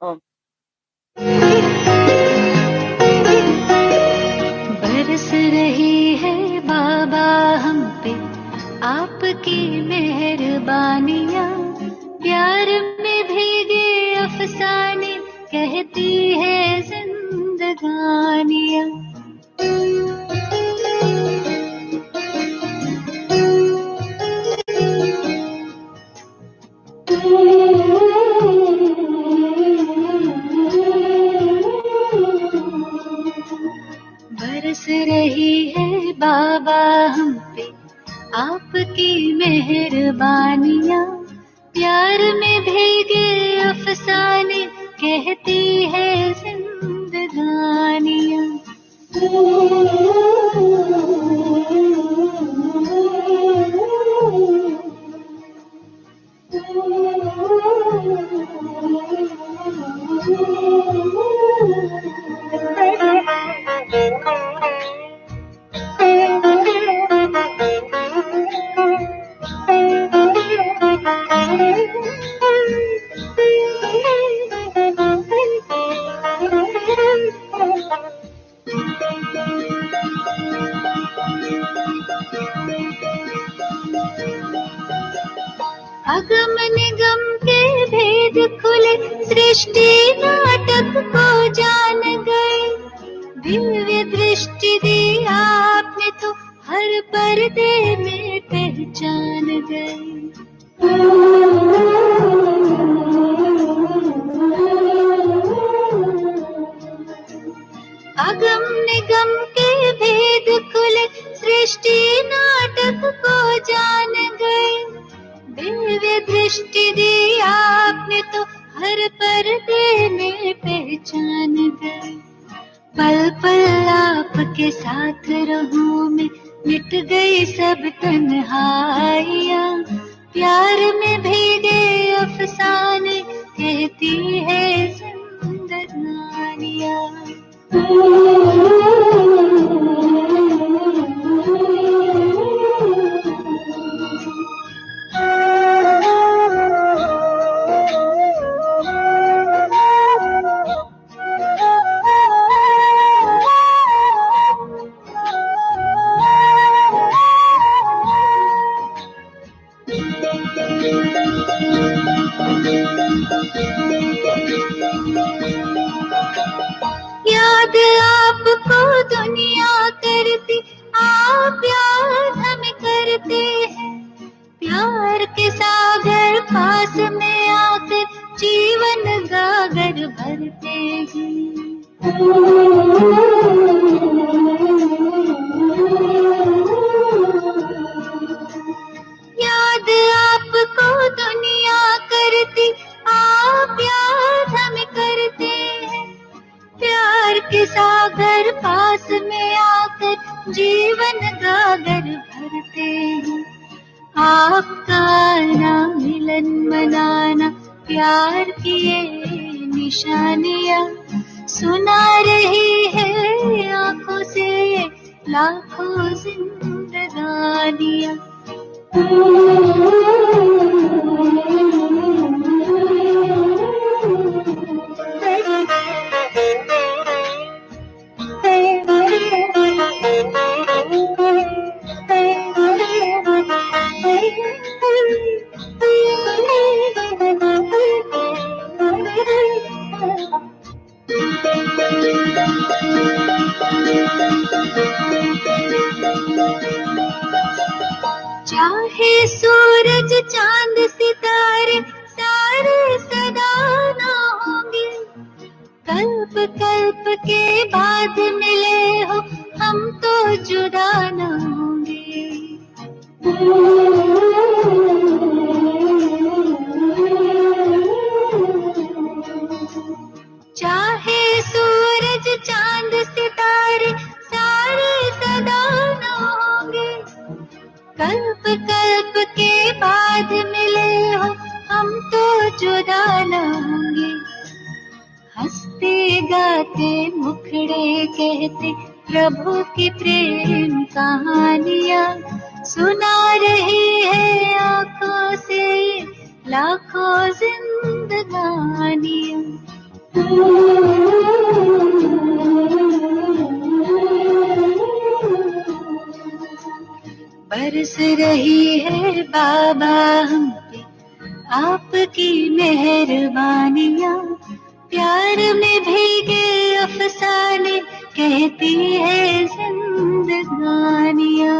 ओम। बरस रही है बाबा हम पे आपकी मेहरबानियाँ, प्यार में भीगे अफसाने कहती है जिंदगानियाँ। बरस रही है बाबा हम पे आपकी मेहरबानियाँ, प्यार में भीगे अफसाने कहती है जिंदगानियाँ। अगम निगम के भेद खुले, सृष्टि नाटक को जान गए, दिव्य दृष्टि दी आपने तो हर पर्दे में पहचान गए। अगम निगम के भेद खुले, सृष्टि नाटक को जान गए, दिव्य दृष्टि दी आपने तो हर पर्दे में पहचान गए। पल पल आपके साथ रहूं मैं, मिट गई सब तन्हाइयाँ, प्यार में भीगे अफसाने कहती है जिंदगानियाँ। याद आपको दुनिया करती, आप याद हमें करते हैं, प्यार के सागर पास में आकर जीवन गागर भरते हैं। याद आपको दुनिया करती, आप याद हमें करते हैं, प्यार के सागर पास में आकर जीवन गागर भरते हैं। आपका आना मिलन मनाना प्यार की ये निशानियाँ, सुना रही है आँखों से लाखों जिंदगानियाँ। चाहे सूरज चांद सितारे सारे सदा ना होंगे, कल्प कल्प के बाद मिले हो हम तो जुदा ना होंगे। चाहे सूरज चांद सितारे सारे सदा ना होंगे, कल्प कल्प के बाद मिले हो हम तो जुदा न होंगे। हंसते गाते मुखड़े कहते प्रभु की प्रेम कहानियाँ, सुना रही है आँखों से लाखों जिंदगानियाँ। बरस रही है बाबा हम पे आपकी मेहरबानियाँ, प्यार में भीगे अफसाने कहती है जिंदगानियाँ।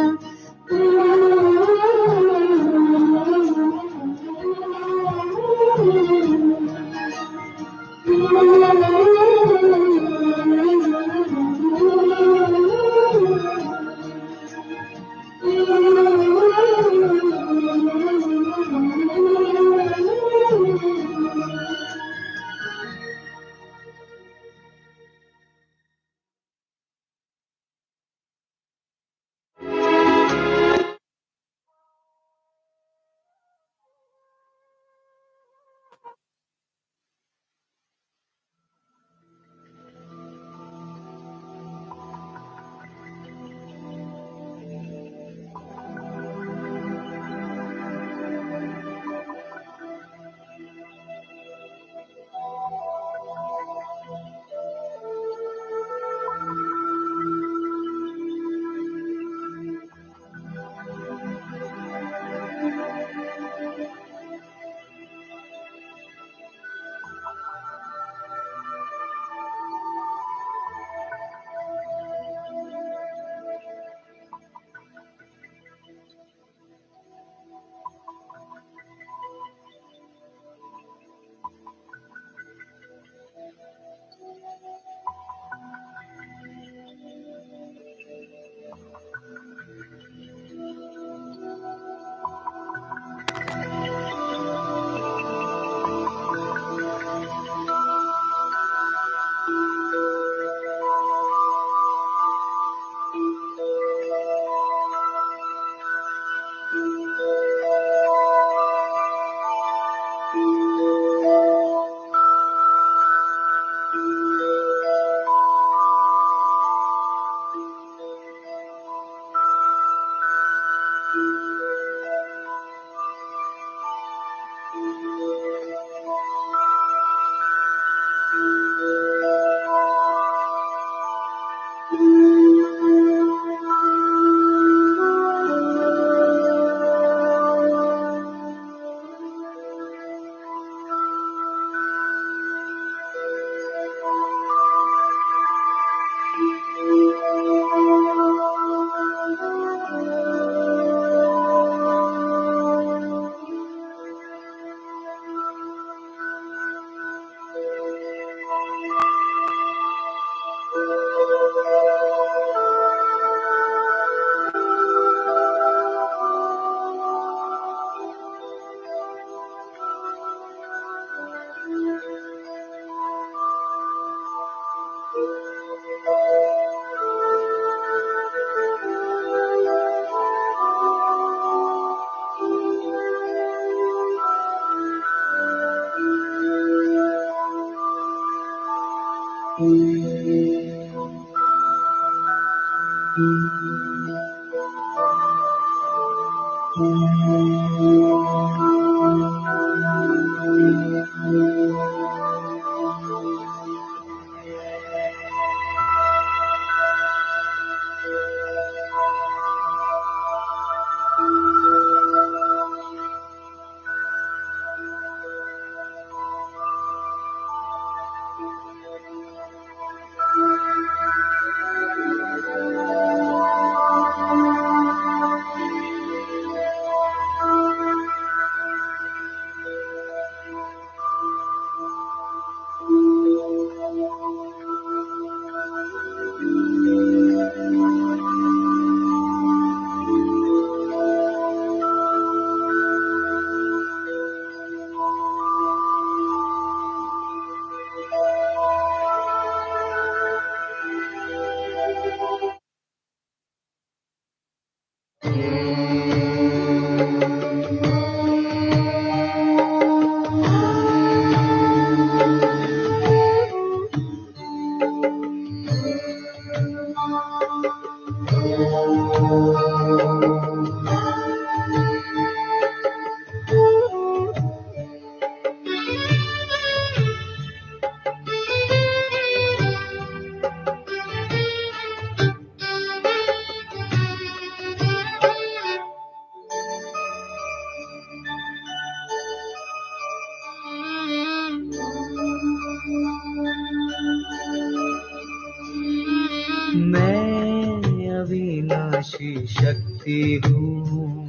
मैं अविनाशी शक्ति हूँ,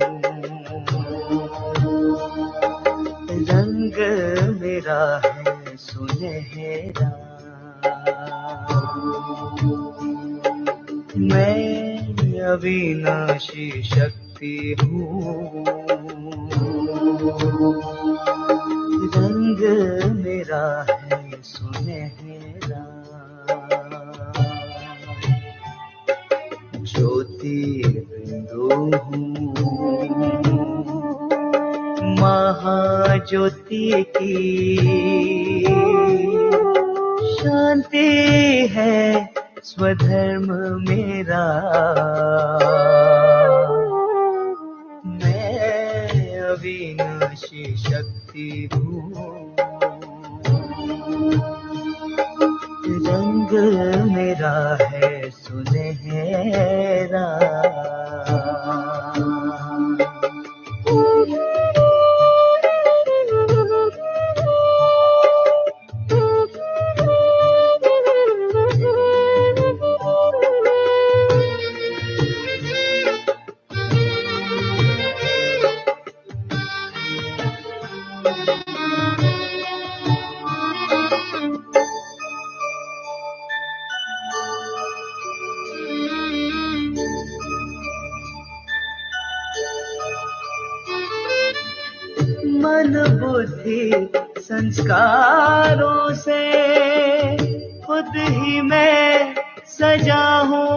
रंग मेरा है सुनहरा। मैं अविनाशी शक्ति हूँ, रंग मेरा है सुनहरा। ज्योति बिंदु हूँ, महाज्योति की शांति है स्वधर्म मेरा। मैं अविनाशी शक्ति हूँ, रंग मेरा है सुनहरा। मन बुद्धि संस्कारों से खुद ही मैं सजा हूँ।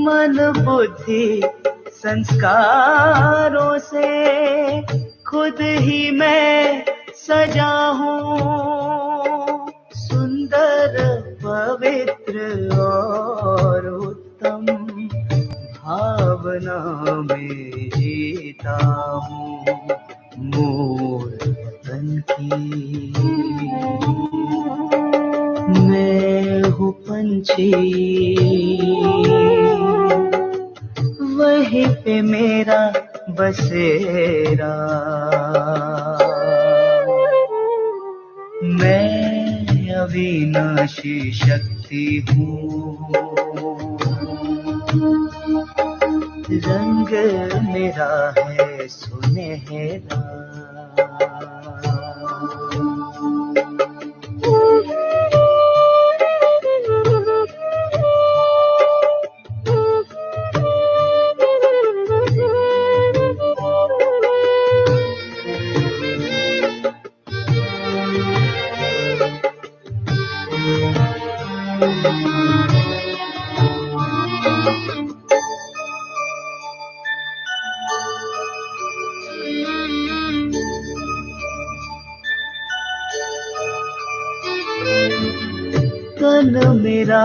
मन बुद्धि संस्कारों से खुद ही मैं सजा हूँ। सुंदर पवित्र और उत्तम भावना में जीता हूँ। मोर तन की मैं हूँ पंछी, वहीं पे मेरा बसेरा। मैं अविनाशी शक्ति हूँ, रंग मेरा है सुनहरा। तन मेरा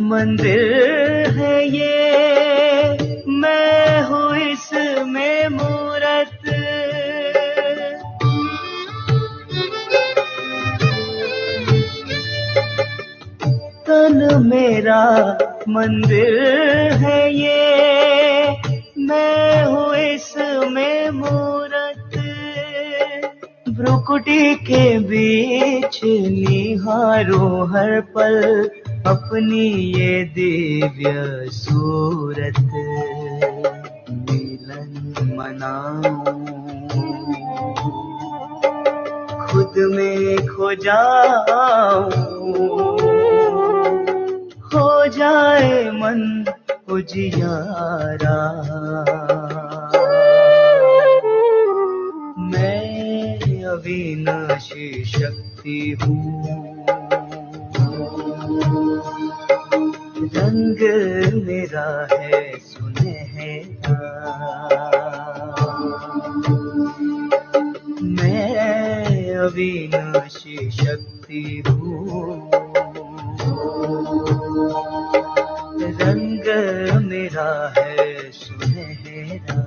मंदिर है ये, मैं हूँ इसमें मूरत। तन मेरा मंदिर है ये, मैं हूँ इसमें मूरत। भ्रुकुटी के बीच निहारो हर पल अपनी ये दिव्य सूरत। मिलन मनाऊं, खुद में खो जाऊं, हो जाए मन उजियारा। मैं अविनाशी शक्ति हूँ, रंग मेरा है सुनहरा। मैं अविनाशी शक्ति हूँ, रंग मेरा है सुनहरा।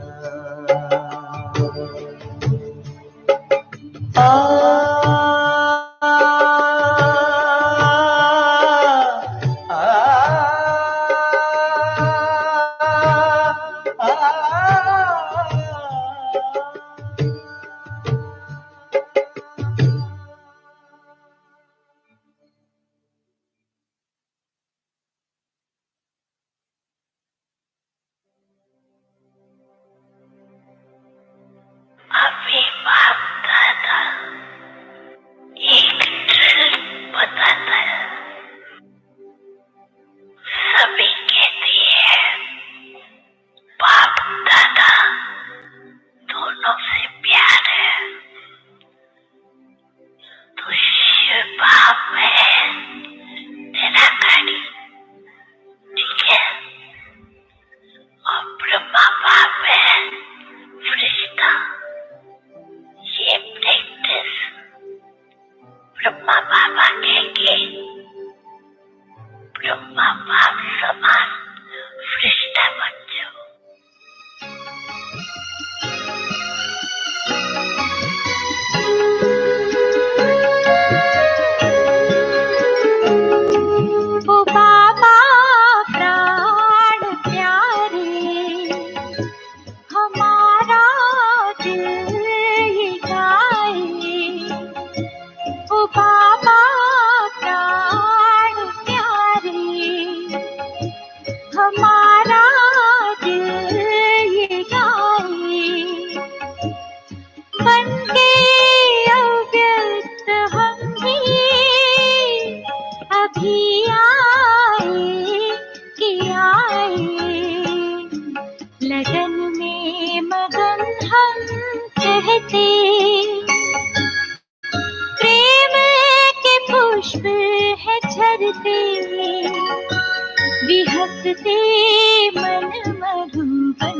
बरसते मन मधुबन,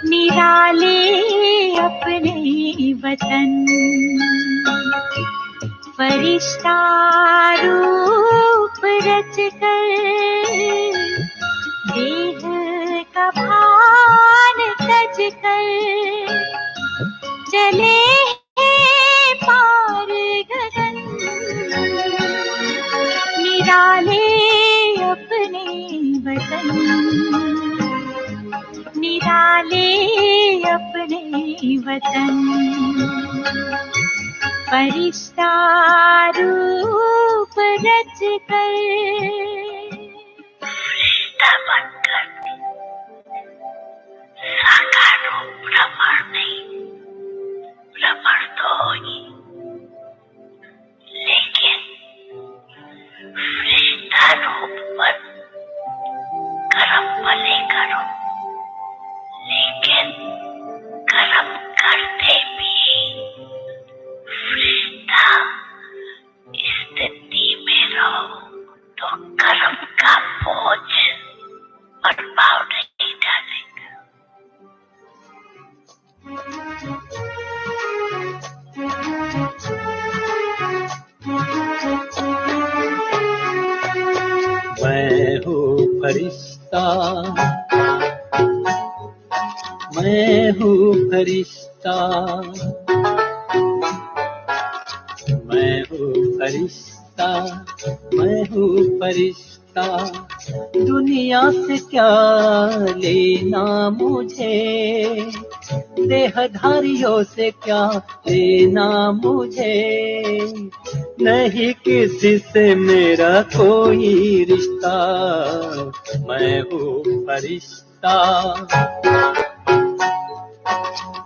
निराले अपने वतन। फरिश्ता रूप रच कर देह का भान तज कर, चले हैं पार गगन, निराले अपने वतन, निराले अपने वतन। फरिश्ता रूप रच कर, फरिश्ता बनकर साकार रूप भ्रमण नहीं, भ्रमण तो होगी, लेकिन फरिश्ता रूप बन कर्म भले करो, लेकिन कर्म करते भी फरिश्ता स्थिति में रहो तो कर्म का बोझ प्रभाव नहीं डालेगा। मैं हूँ फरिश्ता, मैं हूँ फरिश्ता, मैं हूँ फरिश्ता, मैं हूँ फरिश्ता। दुनिया से क्या लेना मुझे, देहधारियों से क्या लेना मुझे, नहीं किसी से मेरा कोई रिश्ता। मैं हूँ फरिश्ता,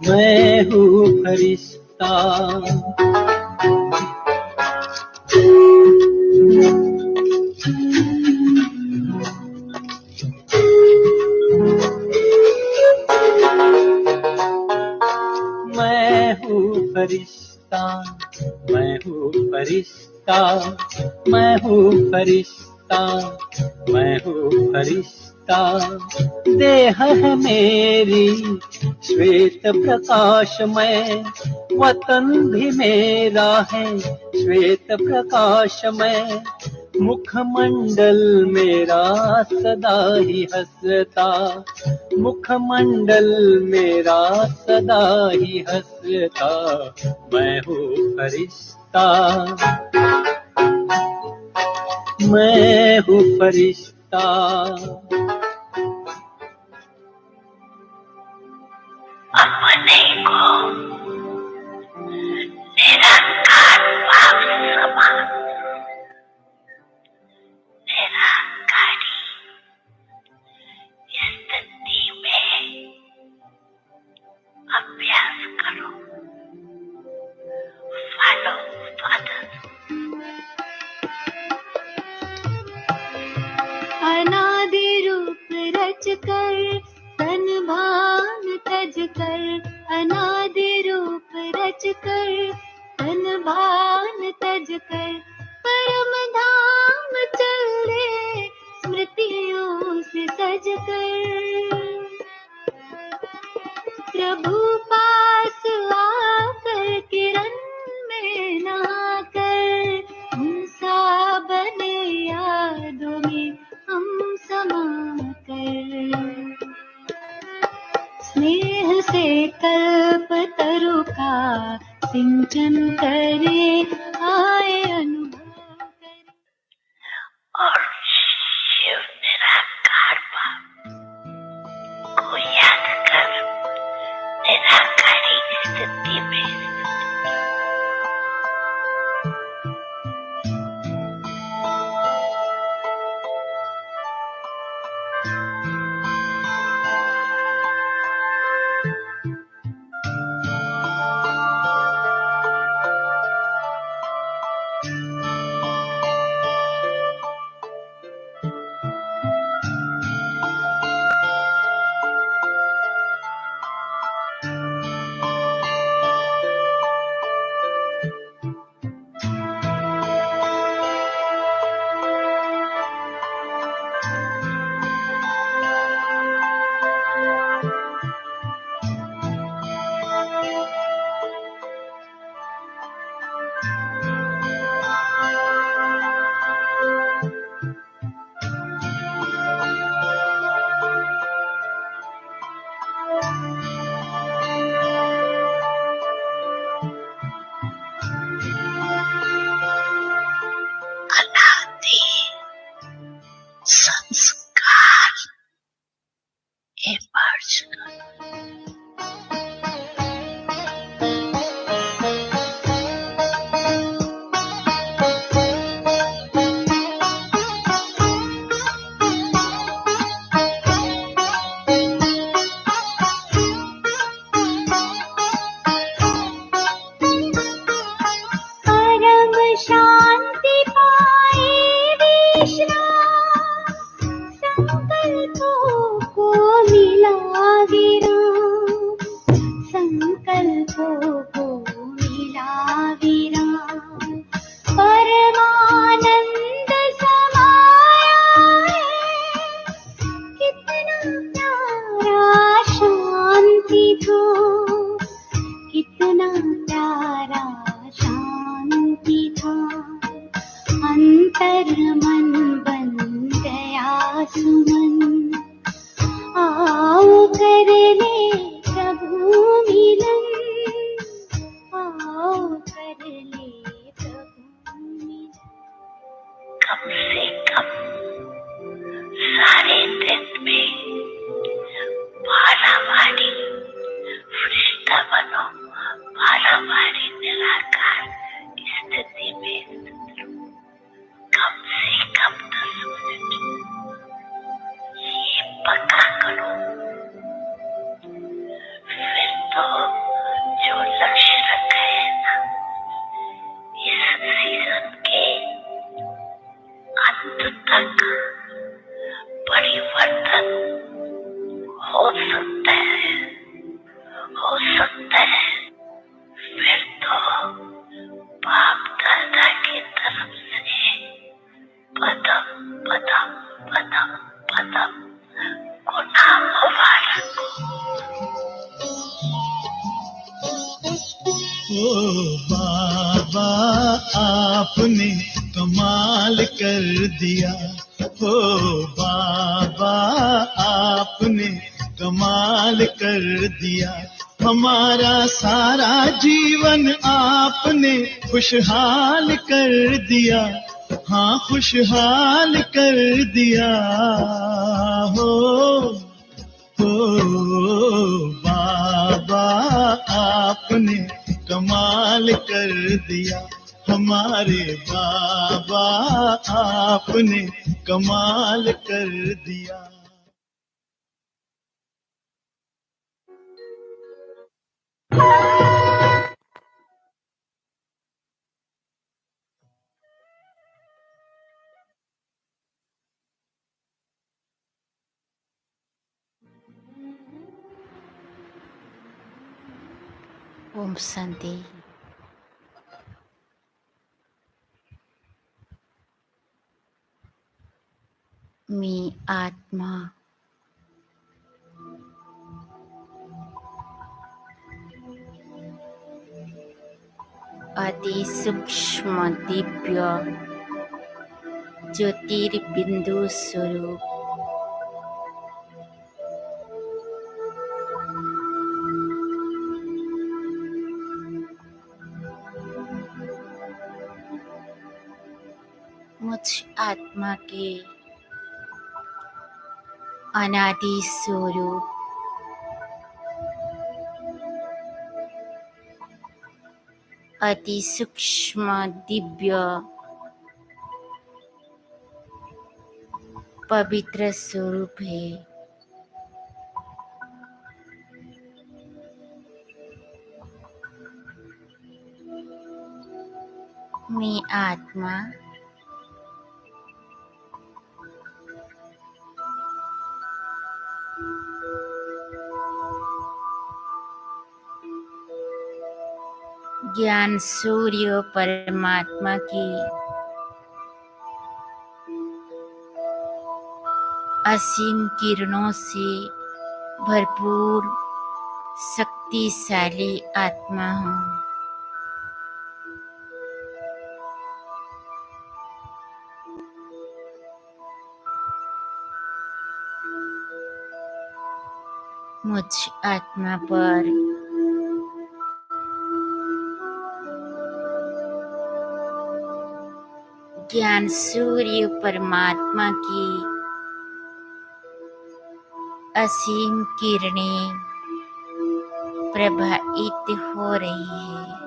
मैं हूँ फरिश्ता। मैं हूँ फरिश्ता, मैं हूँ फरिश्ता, मैं हूँ फरिश्ता, मैं हूँ फरिश्ता। देह है मेरी श्वेत प्रकाशमय, वतन भी मेरा है श्वेत प्रकाशमय। मुखमंडल मेरा सदा ही हंसता, मुखमंडल मेरा सदा ही हंसता। मैं हूँ फरिश्ता, मैं हूँ फरिश्ता। अपने को निरंकार भाव समान, निरंकारी स्थिति में अभ्यास करो, फॉलो फादर। अनादि रूप रच कर तन भान तज कर, अनादि रूप रच कर तन भान तज कर, परम धाम चल दे स्मृतियों से सज कर। प्रभु पास आकर किरण में नहाकर, हम सा बने यादों में हम समा कर। स्नेह से कल्प तरु का सिंचन करे, आए अनुभव करे, और शिव निराकार भाव को याद कर निराकारी स्थिति में कितना प्यारा शांति था, अंतर मन बन गया सुमन। आओ कर ले प्रभु मिलन, आओ कर ले प्रभु मिलन। कम से कम सारे दिन में भालावाड़ी वृंदावनों भालावाड़ी निराकार स्थिति में कम से कम 10 मिनट ये पक्का करो। फिर तो जो लक्ष्य रखे हैं ना, इस सीजन के अंत तक परिवर्तन हो सकता है, हो सकता है। फिर तो बाप दादा की तरफ से पदम पदम पदम पदम गुनाह मुबारक। ओ बाबा आपने कमाल कर दिया, ओ बाबा आपने कमाल कर दिया। हमारा सारा जीवन आपने खुशहाल कर दिया, हाँ खुशहाल कर दिया। हो बाबा आपने कमाल कर दिया, हमारे बाबा आपने कमाल कर दिया। ओम शांति। मी आत्मा अति सूक्ष्म दिव्य ज्योतिर्बिंदु स्वरूप मुझ आत्मा के अनादि स्वरूप अति सूक्ष्म दिव्य पवित्र स्वरूप है। मैं आत्मा ज्ञान सूर्य परमात्मा की असीम किरणों से भरपूर शक्तिशाली आत्मा हूँ। मुझ आत्मा पर ज्ञान सूर्य परमात्मा की असीम किरणें प्रभावित हो रही है।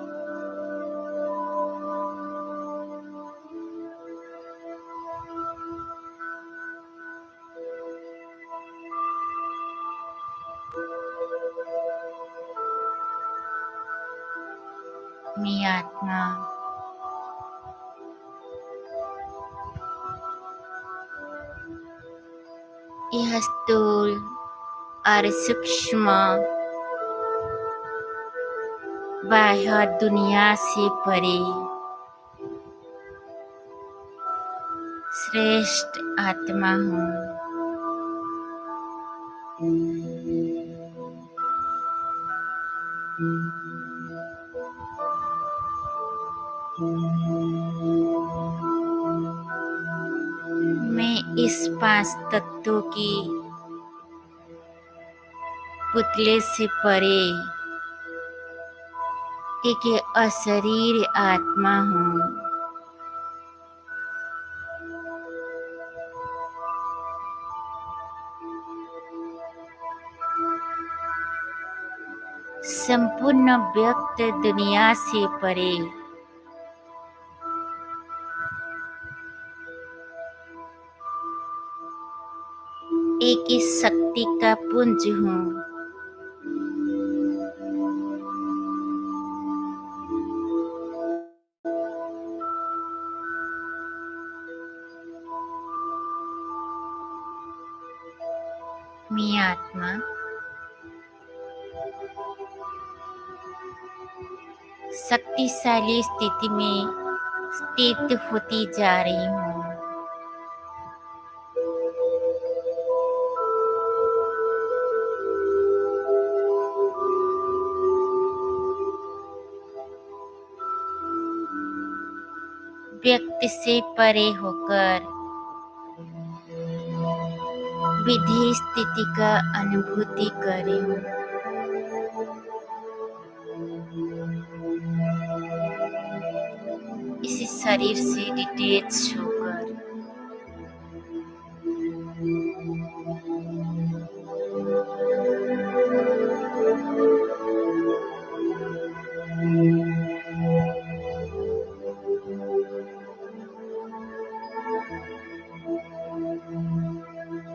मैं आत्मा यह स्थूल और सूक्ष्म बाह्य दुनिया से परे श्रेष्ठ आत्मा हूँ। मैं इस 5 तत्वों की पुतले से परे एक अशरीर आत्मा हूँ। संपूर्ण व्यक्त दुनिया से परे एक ही शक्ति का पुंज हूँ। मैं आत्मा शक्तिशाली स्थिति में स्थित होती जा रही हूँ। व्यक्त से परे होकर विधेय स्थिति का अनुभूति कर रही हूँ। इसी शरीर से डिटेच होकर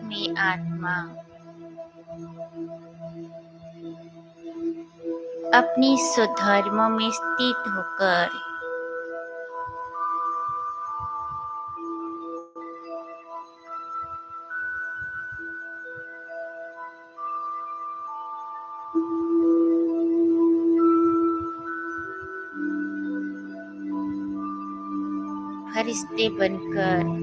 मैं आत्मा अपनी स्वधर्म में स्थित होकर फरिश्ते बनकर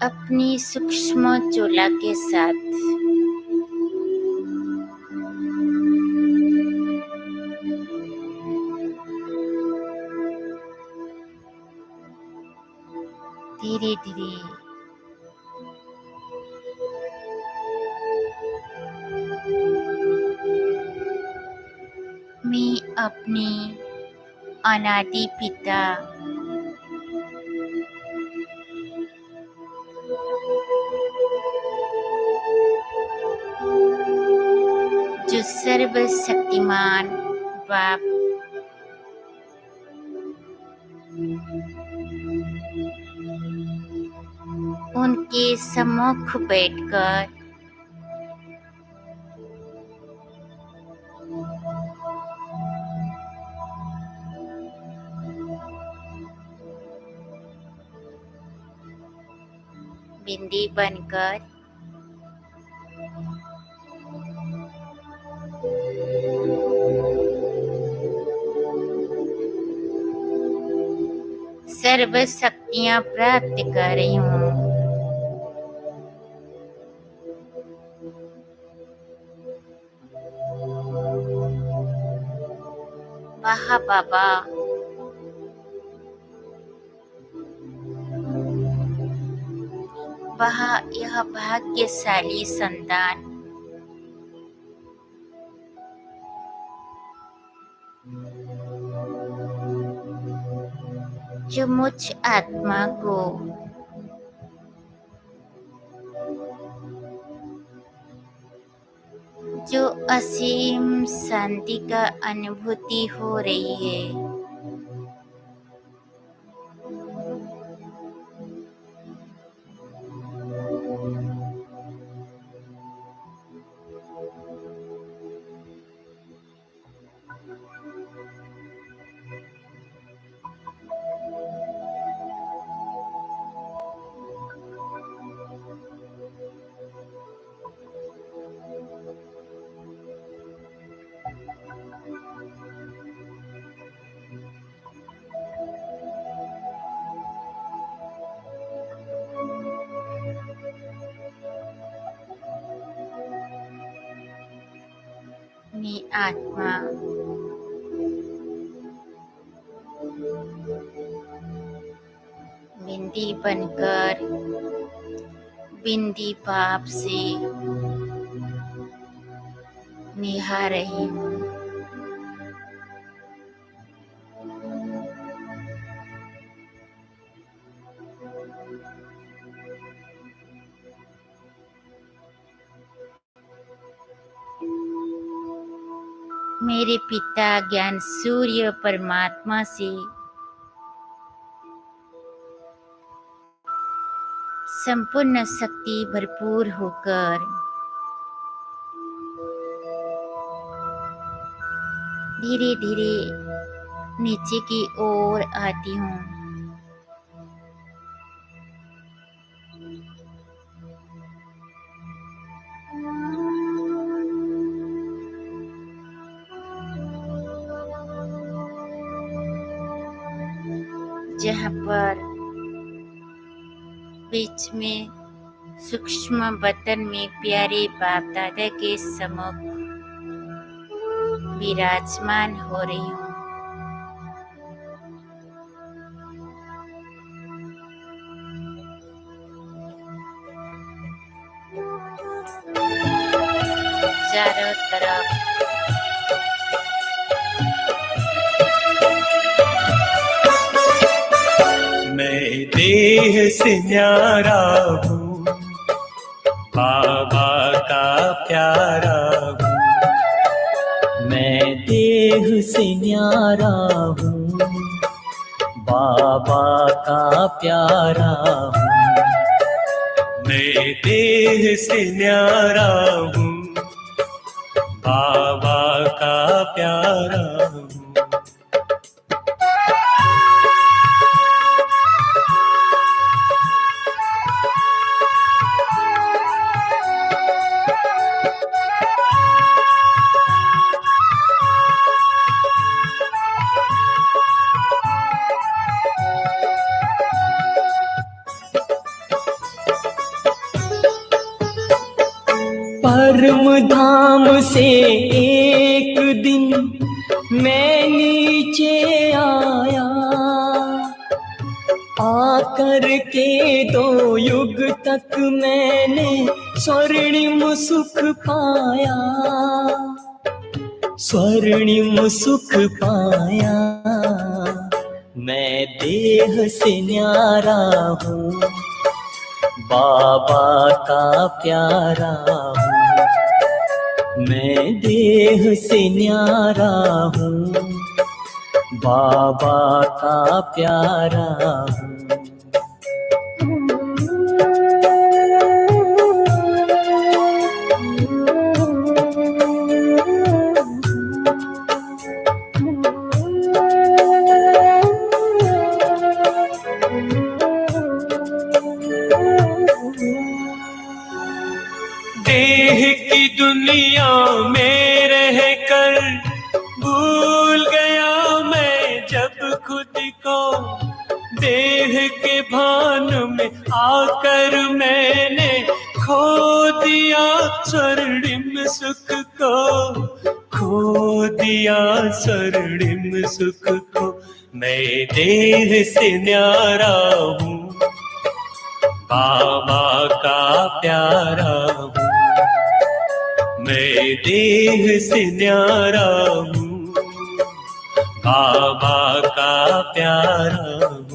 अपनी सूक्ष्म ज्वाला के साथ धीरे धीरे मैं अपने अनादि पिता जो सर्वशक्तिमान बाप उनके सम्मुख बैठकर बिंदी बनकर सर्व शक्तियाँ प्राप्त कर रही हूँ। वाह बाबा, वाह यह भाग्यशाली संतान जो मुझ आत्मा को जो असीम शांति का अनुभूति हो रही है। अपनी आत्मा बिंदी बनकर बिंदी पाप से निहार रही हूँ। मेरे पिता ज्ञान सूर्य परमात्मा से संपूर्ण शक्ति भरपूर होकर धीरे धीरे नीचे की ओर आती हूँ। जहाँ पर बीच में सूक्ष्म बतन में प्यारे बाप दादा के सम्मुख विराजमान हो रही हूँ। चारों तरफ मैं देह से न्यारा हूँ, बाबा का प्यारा हूँ। मैं देह से न्यारा हूँ, बाबा का प्यारा हूँ। मैं देह से न्यारा हूँ, बाबा का प्यारा हूँ। परम धाम से एक दिन मैं नीचे आया, आकर के 2 युग तक मैंने स्वर्णिम सुख पाया, स्वर्णिम सुख पाया। मैं देह से न्यारा हूँ, बाबा का प्यारा हूँ। मैं देह से न्यारा हूँ, बाबा का प्यारा हूँ। देह की दुनिया में रहकर भूल गया मैं जब खुद को, देह के भान में आकर मैंने खो दिया स्वर्णिम सुख को, खो दिया स्वर्णिम सुख को। मैं देह से न्यारा हूँ, बाबा का प्यारा हूँ। मैं देह से न्यारा हूँ, बाबा का प्यारा हूँ।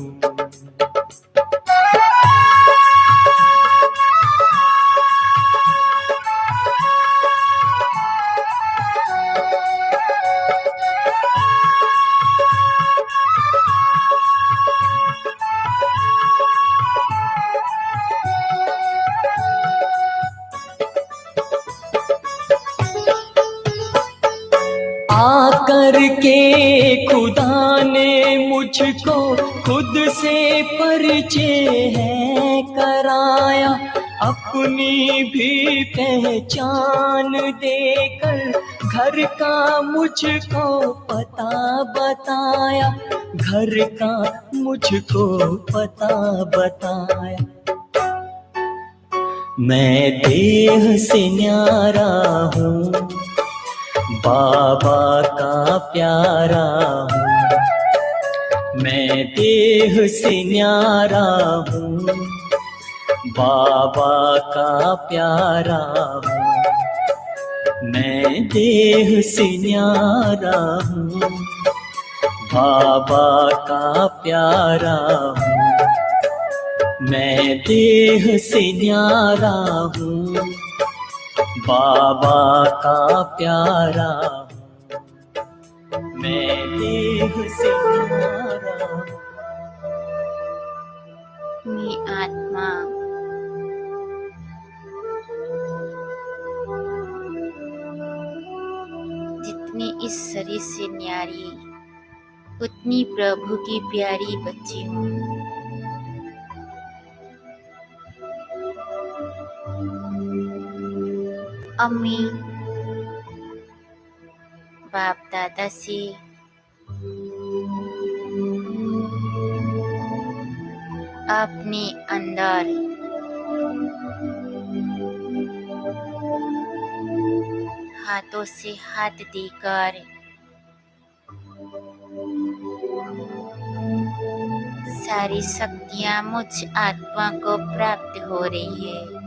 आकर के खुदा ने मुझको खुद से परिचय है कराया, अपनी भी पहचान देकर घर का मुझको पता बताया, घर का मुझको पता बताया। मैं देह से न्यारा हूँ, बाबा का प्यारा हूँ, मैं देह से न्यारा हूँ। बाबा का प्यारा हूँ, मैं देह से न्यारा हूँ। बाबा का प्यारा हूँ, मैं देह से न्यारा हूँ। बाबा का प्यारा हूँ, मैं देह से न्यारा हूँ। मी आत्मा जितनी इस शरीर से न्यारी उतनी प्रभु की प्यारी बच्ची हूँ। अम्मी बाप दादा से अपने अंदर हाथों से हाथ देकर सारी शक्तियाँ मुझ आत्मा को प्राप्त हो रही है।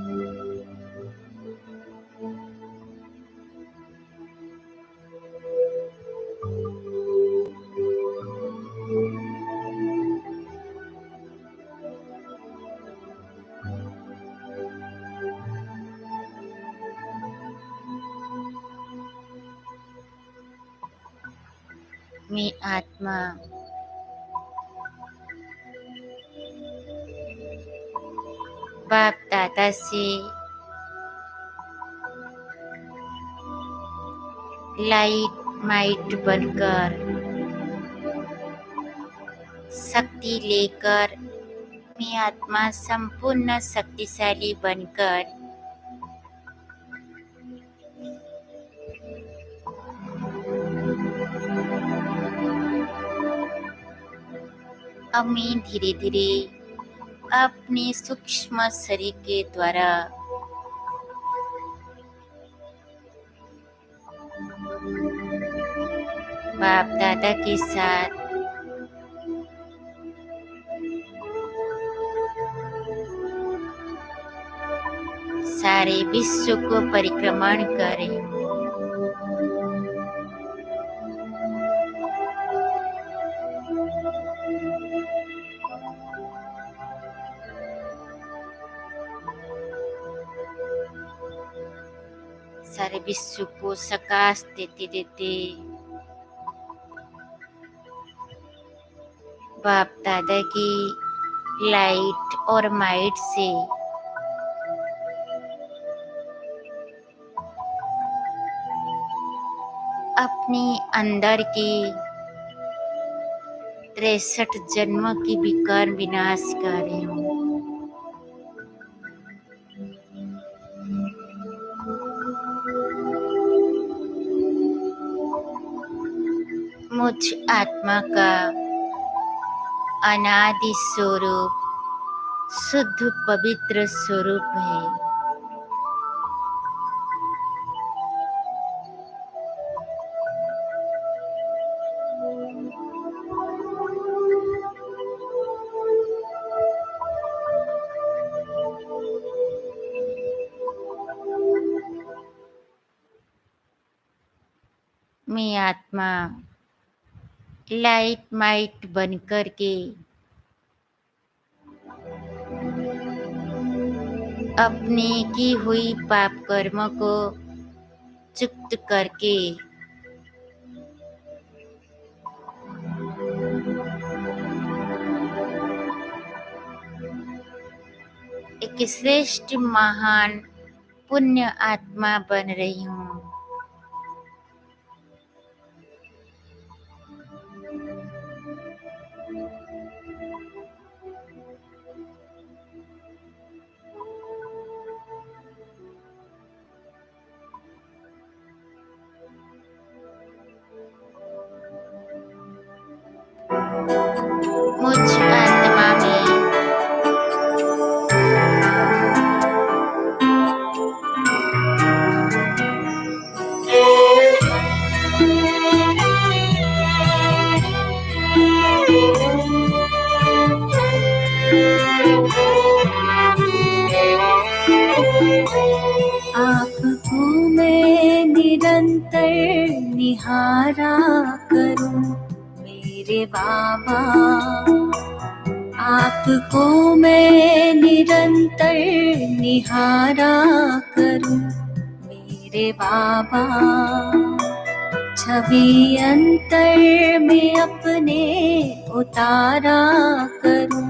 मैं आत्मा बाप दादा से लाइट माइट बनकर शक्ति लेकर मैं आत्मा संपूर्ण शक्तिशाली बनकर अब मैं धीरे धीरे अपने सूक्ष्म शरीर के द्वारा बाप दादा के साथ सारे विश्व को परिक्रमण कर रही हूँ। सारे विश्व को प्रकाश देते देते बाप दादा की लाइट और माइट से अपने अंदर की 63 जन्मों की विकार विनाश कर रही हूँ। मुझ आत्मा का अनादि स्वरूप शुद्ध पवित्र स्वरूप है। मैं आत्मा लाइट माइट बनकर के अपने की हुई पाप कर्म को चुक्त करके एक श्रेष्ठ महान पुण्य आत्मा बन रही हूँ। मुझ आत्मा में निरंतर निहारा करूं मेरे बाबा। आपको मैं निरंतर निहारा करूं मेरे बाबा। छवि अंतर में अपने उतारा करूं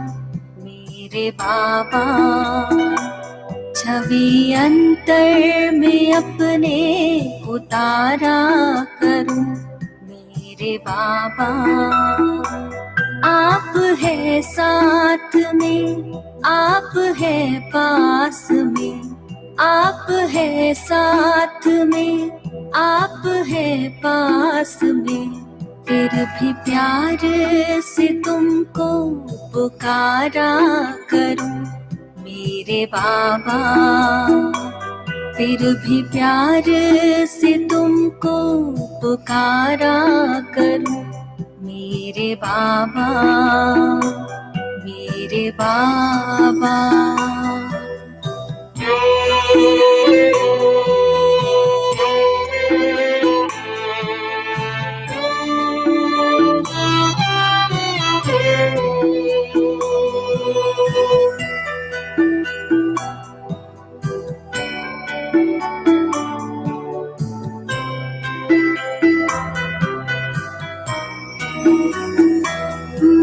मेरे बाबा। छवि अंतर में अपने उतारा करूं मेरे बाबा। आप है साथ में, आप है पास में, आप है साथ में, आप है पास में, फिर भी प्यार से तुमको पुकारा करूं मेरे बाबा। फिर भी प्यार से तुमको पुकारा करूं मेरे बाबा, मेरे बाबा।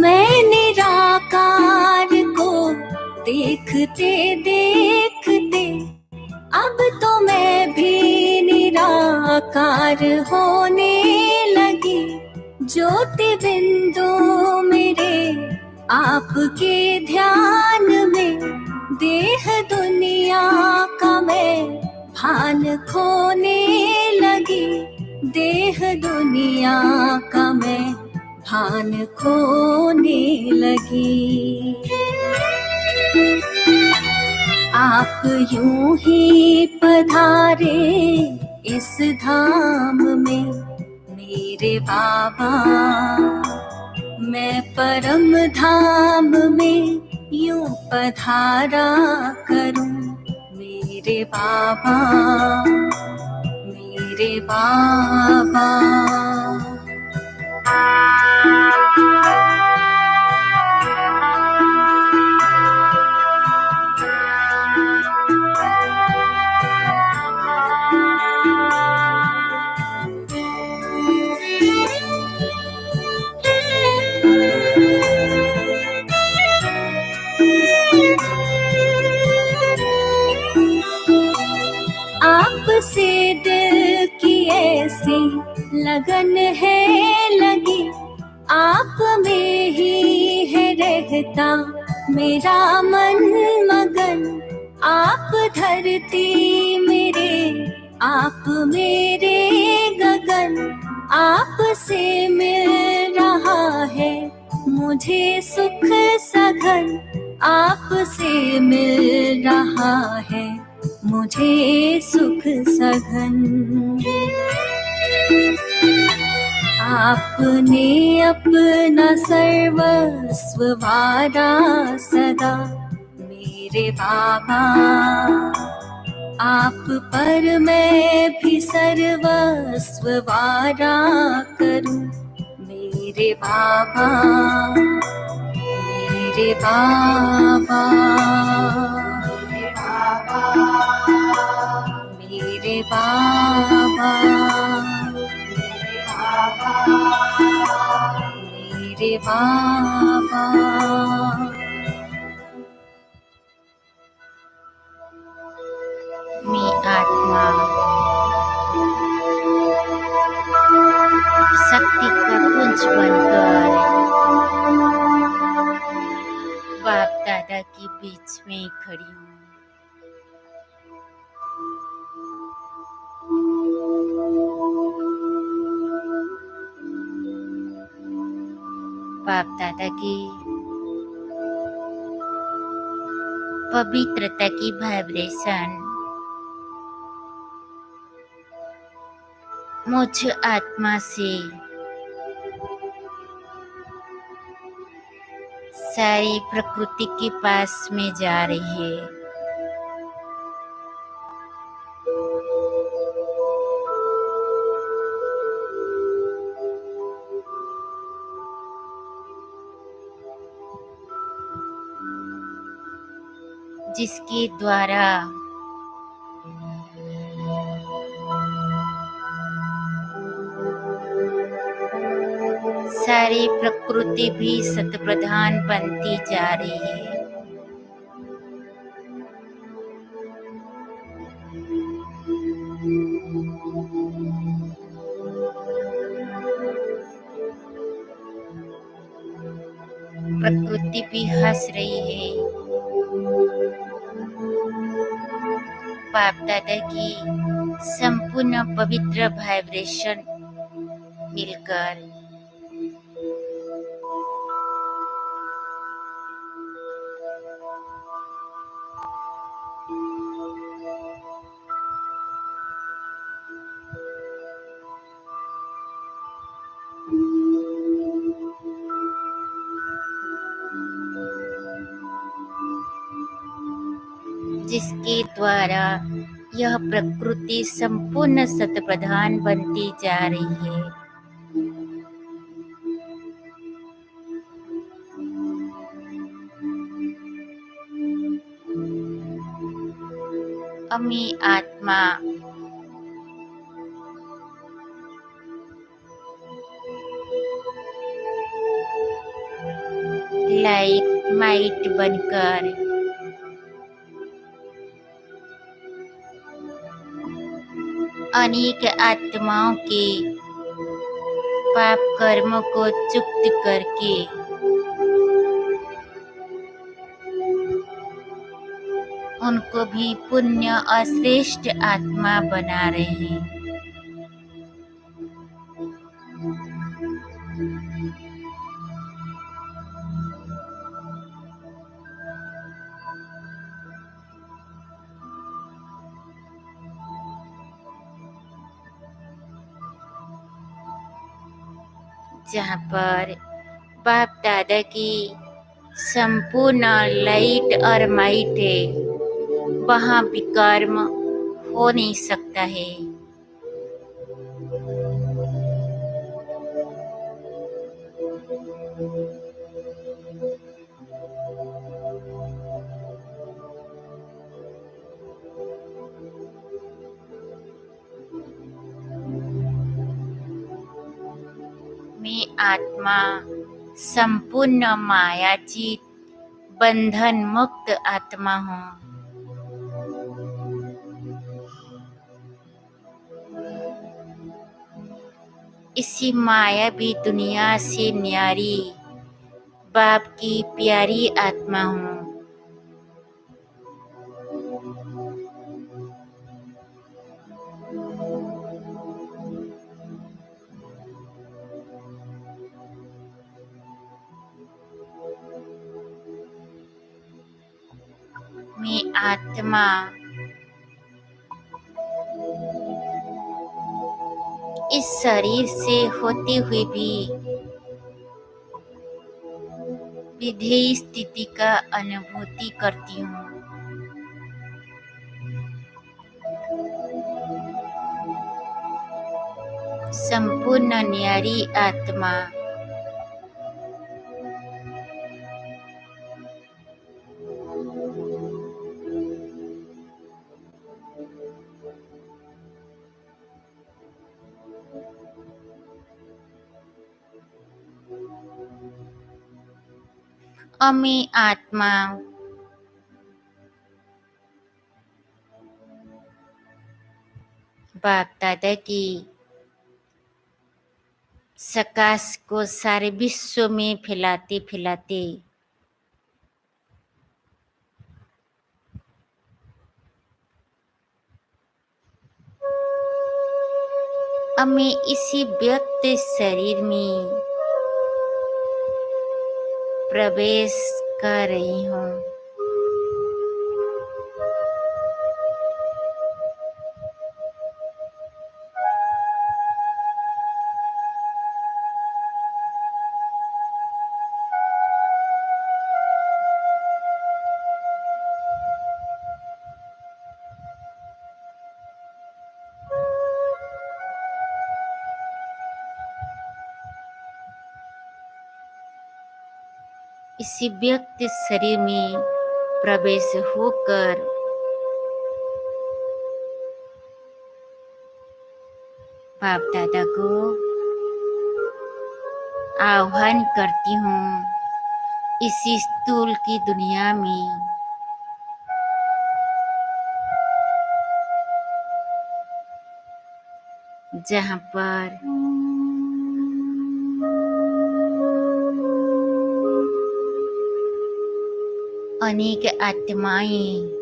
मैं निराकार को देखते देखते अब तो मैं भी निराकार होने लगी। ज्योति बिंदु मेरे आपके ध्यान में, देह दुनिया का मैं भान खोने लगी। देह दुनिया का मैं भान खोने लगी। आप यूं ही पधारे इस धाम में मेरे बाबा। मैं परम धाम में यूं पधारा करूं मेरे बाबा, मेरे बाबा। आपसे दिल की ऐसी लगन है लगी, आप में ही है रहता मेरा मन मगन। आप धरती मेरे, आप मेरे गगन। आप से मिल रहा है मुझे सुख सघन। आप से मिल रहा है मुझे सुख सघन। आपने अपना सर्वस्व वारा सदा मेरे बाबा। आप पर मैं भी सर्वस्व वारा करूं मेरे बाबा, मेरे बाबा। मेरे बाबा, मेरे बाबा। मी आत्मा शक्ति का पुंज बनकर बाप दादा के बीच में खड़ी हूँ। बाप दादा की पवित्रता की वाइब्रेशन मुझ आत्मा से सारी प्रकृति के पास में जा रही है। जिसके द्वारा सारी प्रकृति भी सतप्रधान बनती जा रही है। प्रकृति भी हंस रही है। बाप दादा की संपूर्ण पवित्र वाइब्रेशन मिलकर जिसके द्वारा यह प्रकृति संपूर्ण सतप्रधान बनती जा रही है। अमी आत्मा लाइट माइट बनकर अनेक आत्माओं के पाप कर्म को चुक्त करके उनको भी पुण्य और श्रेष्ठ आत्मा बना रहे हैं। जहाँ पर बाप दादा की संपूर्ण लाइट और माइट है, वहाँ विकर्म हो नहीं सकता है। मैं आत्मा संपूर्ण मायातीत बंधन मुक्त आत्मा हूँ। इसी मायावी दुनिया से न्यारी बाप की प्यारी आत्मा हूँ। मैं आत्मा इस शरीर से होते हुए भी विधेय स्थिति का अनुभूति करती हूँ। संपूर्ण न्यारी आत्मा और मैं आत्मा बाप दादा की प्रकाश को सारे विश्व में फैलाते फैलाते अब मैं इसी व्यक्त शरीर में प्रवेश कर रही हूँ। इसी व्यक्त शरीर में प्रवेश होकर बाप दादा को आह्वान करती हूँ इसी स्थूल की दुनिया में जहाँ पर अनेक आत्माएं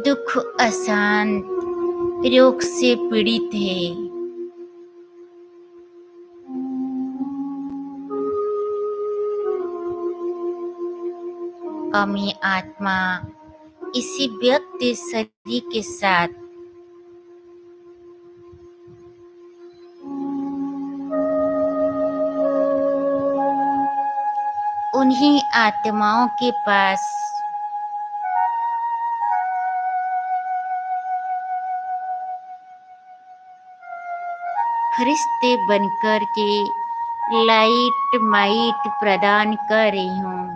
दुख, अशांत, रोग से पीड़ित है। और मैं आत्मा इसी व्यक्ति शरीर के साथ उन्हीं आत्माओं के पास फरिश्ते बनकर के लाइट माइट प्रदान कर रही हूँ।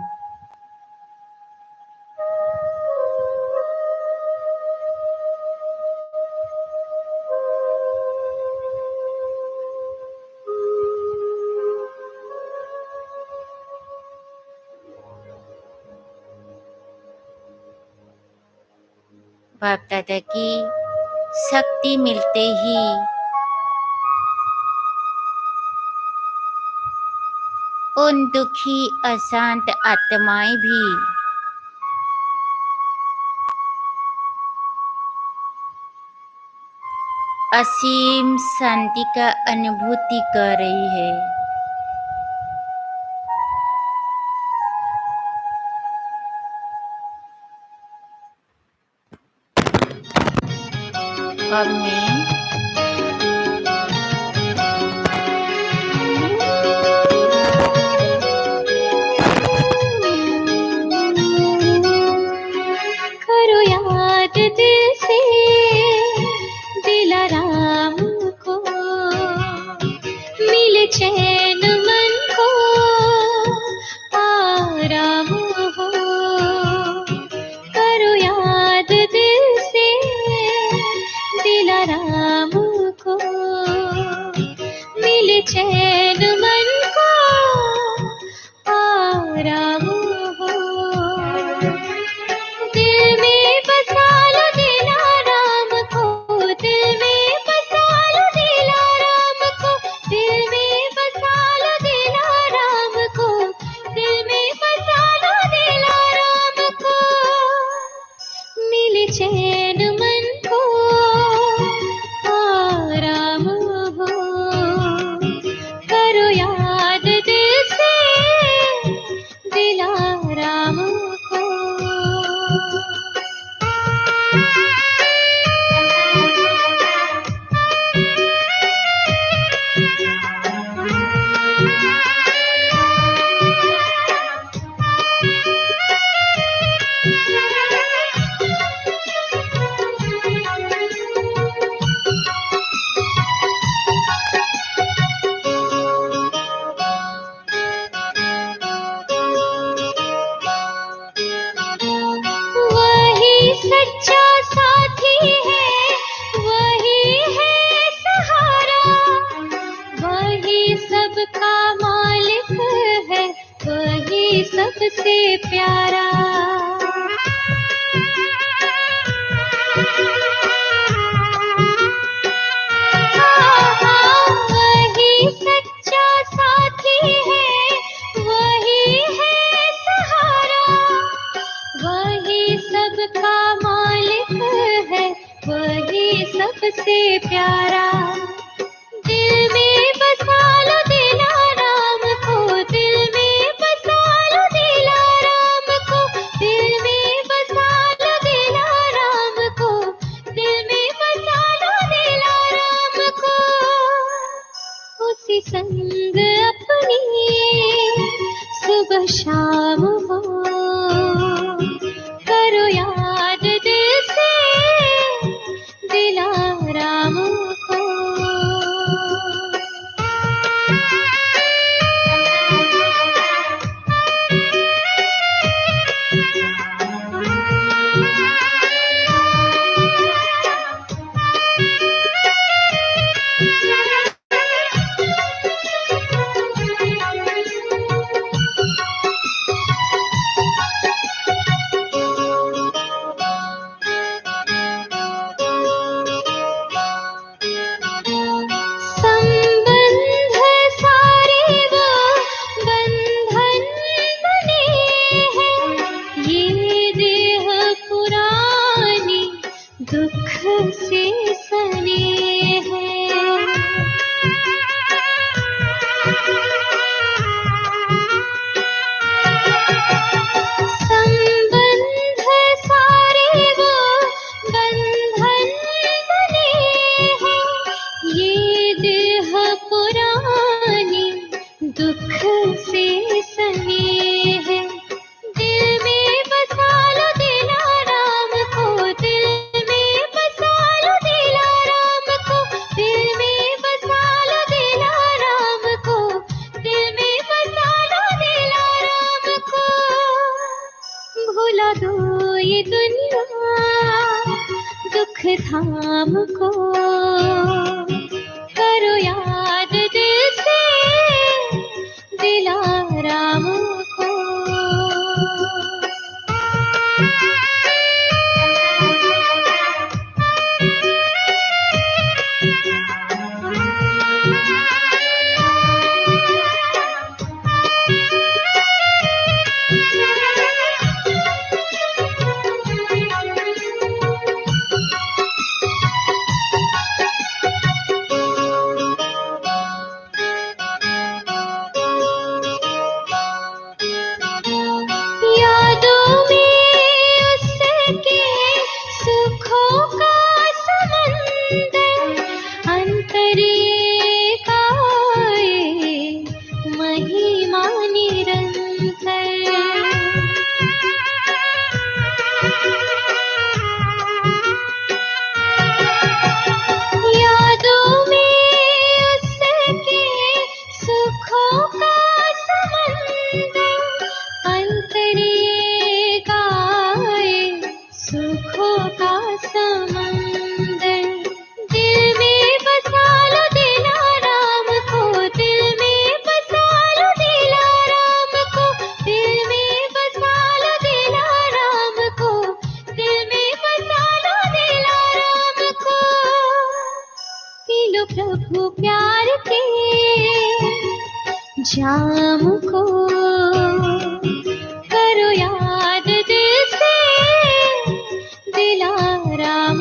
बाप दादा की शक्ति मिलते ही उन दुखी अशांत आत्माएं भी असीम शांति का अनुभूति कर रही है। और मैं करो याद दिल से दिलाराम को, मिले चैन मन को आराम हो। करो याद दिल से दिलाराम को, मिले चैन मन को आराम हो। दिल में बसा लो दिलाराम को, दिल में बसा लो दिलाराम को, दिल में बसा लो दिलाराम को, दिल में बसा लो दिलाराम को। मिले चैन मन को आराम हो। करो याद दिल से दिलाराम को। वही सच्चा साथी है, वही है सहारा, वही सबका मालिक है, वही सबसे प्यारा। वही सच्चा साथी है, वही है सहारा, वही सबका मालिक है, वही सबसे प्यारा। दिल में बसा लो दिलाराम को, दिल में बसा लो दिलाराम को, दिल में बसा लो दिलाराम को, दिल में बसा लो दिलाराम को। उसी संग अपनी सुबह शाम हो। करो याद दिल से दिलाराम को। स्नेह संबंध सारे वो बंधन बने हैं, ये देह पुरानी दुख से सने हैं। दिल में बसा लो दिलाराम को, दिल में बसा लो दिलाराम को, दिल में बसा लो दिलाराम को, दिल में बसा लो दिलाराम को। भुला दो ये दुनिया दुख धाम को, करो याद दिल से दिलाराम को। यादों में उसके सुखों का समंदर, अंतरे का ये महिमा निरंतर। यादों में उसके सुखों का समंदर, अंतरे का ये सुखों का समंदर। दिल में बसा लो दिलाराम को, दिल में बसा लो दिलाराम को, दिल में बसा लो दिलाराम को, दिल में बसा लो दिलाराम को। पी लो प्रभु प्यार के जाम को, करो याद दिल से दिलाराम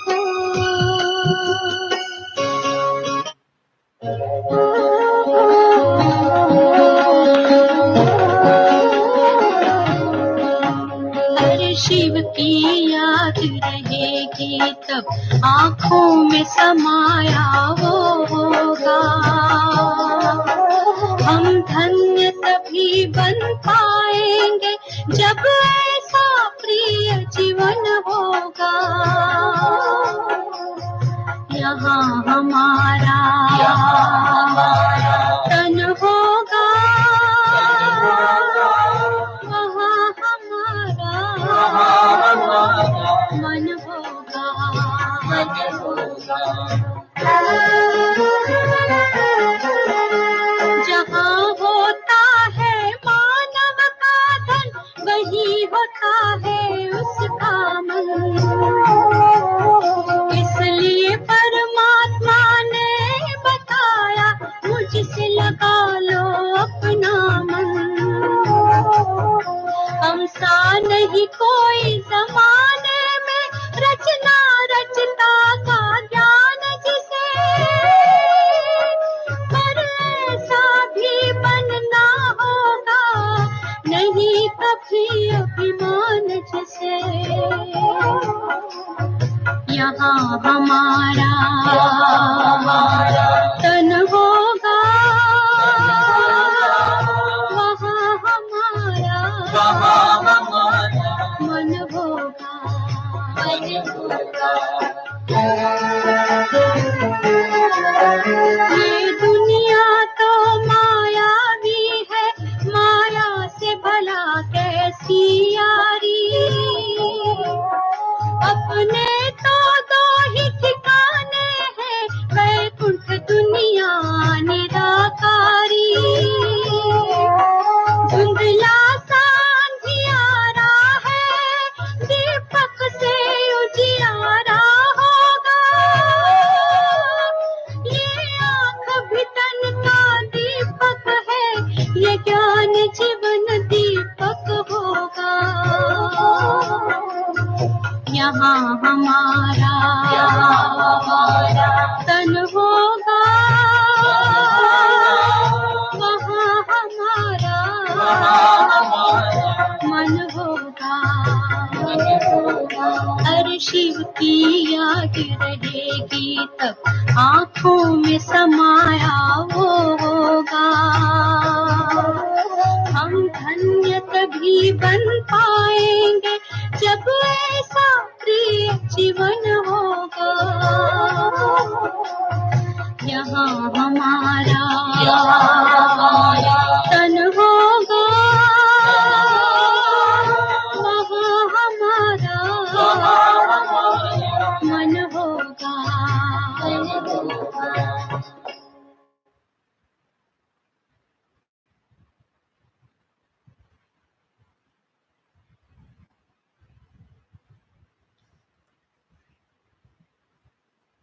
को। हर शिव की याद रहेगी तब आँखों में समाया वो होगा। हम धन्य तभी बन पाएंगे जब ऐसा प्रिय जीवन होगा। यहाँ हमारा तन होगा, वहाँ हमारा मन होगा। जहाँ होता है मानव का धन, वही होता है उसका मन। इसलिए परमात्मा ने बताया, मुझसे लगा लो अपना मन। हम सा नहीं कोई जमाने में, रचना रचता का ज्ञान जिसे, पर ऐसा भी बनना होगा नहीं कभी अभिमान जिसे। यहाँ हमारा तन होगा, वहाँ हमारा मन होगा। ये दुनिया तो मायावी है, माया से भला कैसी यारी। अपने तो दो ही ठिकाने हैं, वैकुंठ दुनिया की तब आँखों में समाया वो होगा। हम धन्य तभी बन पाएंगे